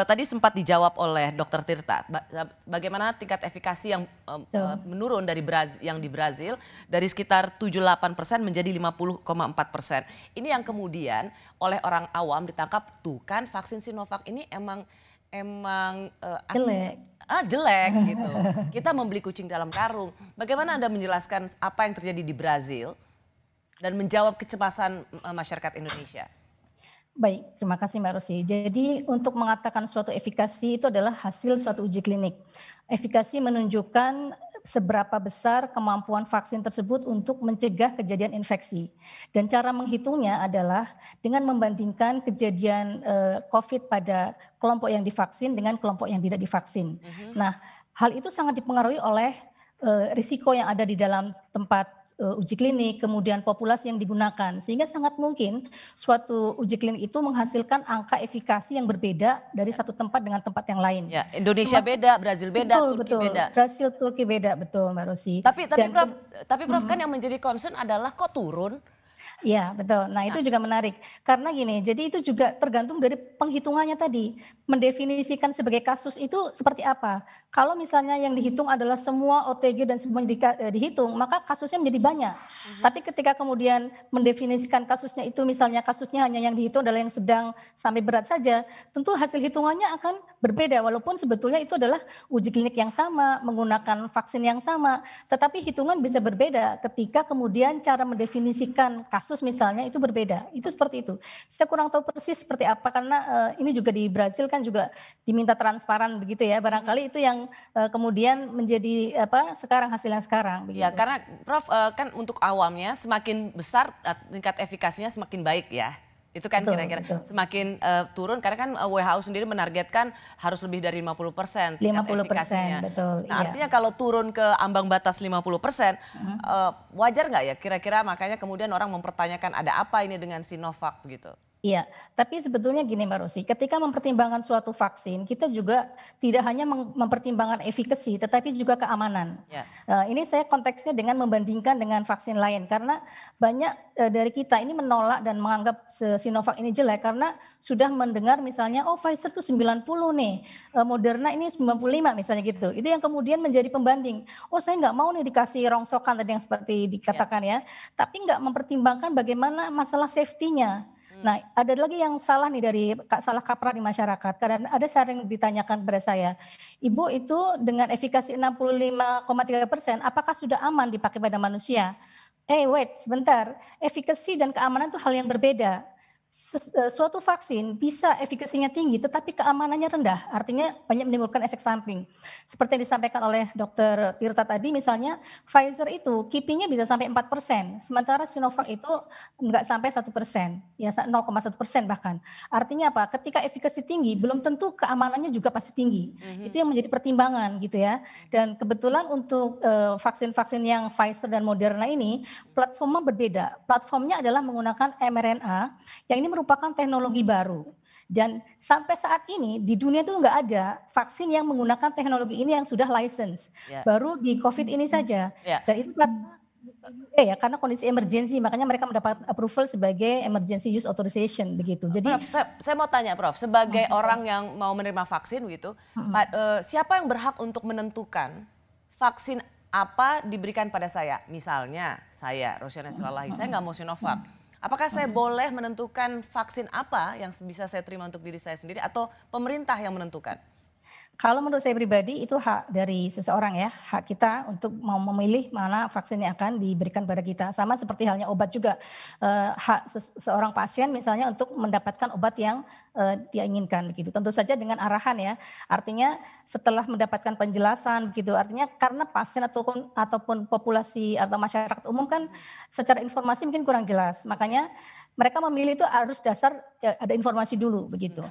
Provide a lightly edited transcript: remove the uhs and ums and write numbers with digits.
tadi sempat dijawab oleh Dokter Tirta, bagaimana tingkat efikasi yang Betul. menurun yang di Brazil dari sekitar 78% menjadi 50,4%. Ini yang kemudian oleh orang awam ditangkap, tuh kan vaksin Sinovac ini emang emang Jelek. jelek gitu. Kita membeli kucing dalam karung. Bagaimana Anda menjelaskan apa yang terjadi di Brazil dan menjawab kecemasan masyarakat Indonesia? Baik, terima kasih Mbak Rosy. Jadi untuk mengatakan suatu efikasi itu adalah hasil suatu uji klinik. Efikasi menunjukkan seberapa besar kemampuan vaksin tersebut untuk mencegah kejadian infeksi. Dan cara menghitungnya adalah dengan membandingkan kejadian COVID pada kelompok yang divaksin dengan kelompok yang tidak divaksin. Nah, hal itu sangat dipengaruhi oleh risiko yang ada di dalam tempat uji klinik, kemudian populasi yang digunakan. Sehingga sangat mungkin suatu uji klinik itu menghasilkan angka efikasi yang berbeda dari satu tempat dengan tempat yang lain. Ya, Indonesia Termasuk beda, Brazil beda, betul Turki betul, beda. Brasil, Turki beda, betul Mbak Rosy. Tapi Dan Prof kan yang menjadi concern adalah kok turun? iya, betul. Nah, itu Nah, juga menarik. Karena gini, jadi itu juga tergantung dari penghitungannya tadi. Mendefinisikan sebagai kasus itu seperti apa. Kalau misalnya yang dihitung adalah semua OTG dan semuanya dihitung, maka kasusnya menjadi banyak. Tapi ketika kemudian mendefinisikan kasusnya itu misalnya kasusnya hanya yang dihitung adalah yang sedang sampai berat saja, tentu hasil hitungannya akan berbeda walaupun sebetulnya itu adalah uji klinik yang sama, menggunakan vaksin yang sama, tetapi hitungan bisa berbeda ketika kemudian cara mendefinisikan kasus misalnya itu berbeda, itu seperti itu. Saya kurang tahu persis seperti apa karena, ini juga di Brasil kan juga diminta transparan begitu ya, barangkali itu yang, kemudian menjadi apa, sekarang hasil yang sekarang ya begitu. karena Prof kan untuk awamnya semakin besar tingkat efikasinya semakin baik ya. Itu kan Betul kira-kira betul, semakin turun karena kan WHO sendiri menargetkan harus lebih dari 50% tingkat 50%, efikasinya. betul, Nah, iya. artinya kalau turun ke ambang batas 50%, Mhm. wajar nggak ya kira-kira makanya kemudian orang mempertanyakan ada apa ini dengan Sinovac gitu? Iya, tapi sebetulnya gini Mbak Rosy, ketika mempertimbangkan suatu vaksin, kita juga tidak hanya mempertimbangkan efikasi, tetapi juga keamanan. Ya. Ini saya konteksnya dengan membandingkan dengan vaksin lain, karena banyak dari kita ini menolak dan menganggap Sinovac ini jelek karena sudah mendengar misalnya, oh Pfizer tuh 90 nih, Moderna ini 95 misalnya gitu. Itu yang kemudian menjadi pembanding. Oh saya nggak mau nih dikasih rongsokan tadi yang seperti Ya. dikatakan ya, tapi nggak mempertimbangkan bagaimana masalah safety-nya. Hmm. Nah, ada lagi yang salah nih dari salah kaprah di masyarakat. Kadang ada sering ditanyakan kepada saya, "Ibu itu dengan efikasi 65,3%, apakah sudah aman dipakai pada manusia?" Wait sebentar, efikasi dan keamanan itu hal yang berbeda. Suatu vaksin bisa efikasinya tinggi tetapi keamanannya rendah, artinya banyak menimbulkan efek samping. Seperti yang disampaikan oleh Dokter Tirta tadi misalnya, Pfizer itu KIPI-nya bisa sampai 4%, sementara Sinovac itu enggak sampai 1%, ya 0,1% bahkan. Artinya apa? Ketika efikasi tinggi belum tentu keamanannya juga pasti tinggi. Mhm. Itu yang menjadi pertimbangan gitu ya. Dan kebetulan untuk, vaksin-vaksin yang Pfizer dan Moderna ini platformnya berbeda. Platformnya adalah menggunakan mRNA yang ini merupakan teknologi baru. Dan sampai saat ini di dunia itu nggak ada vaksin yang menggunakan teknologi ini yang sudah license. Ya. Baru di COVID ini saja. Ya. Dan itu karena karena kondisi emergensi makanya mereka mendapat approval sebagai emergency use authorization begitu. Jadi Prof, saya mau tanya Prof, sebagai betul, orang yang mau menerima vaksin gitu, mhm, siapa yang berhak untuk menentukan vaksin apa diberikan pada saya? Misalnya saya, Rosyana Silalahi, saya nggak mau Sinovac. Apakah saya mhm. boleh menentukan vaksin apa yang bisa saya terima untuk diri saya sendiri atau pemerintah yang menentukan? Kalau menurut saya pribadi itu hak dari seseorang ya, hak kita untuk mau memilih mana vaksin yang akan diberikan pada kita. Sama seperti halnya obat juga, hak seorang pasien misalnya untuk mendapatkan obat yang, dia inginkan begitu. Tentu saja dengan arahan ya, artinya setelah mendapatkan penjelasan begitu, artinya karena pasien ataupun populasi atau masyarakat umum kan secara informasi mungkin kurang jelas, Oke. makanya mereka memilih itu harus dasar, ada informasi dulu Mhm. begitu.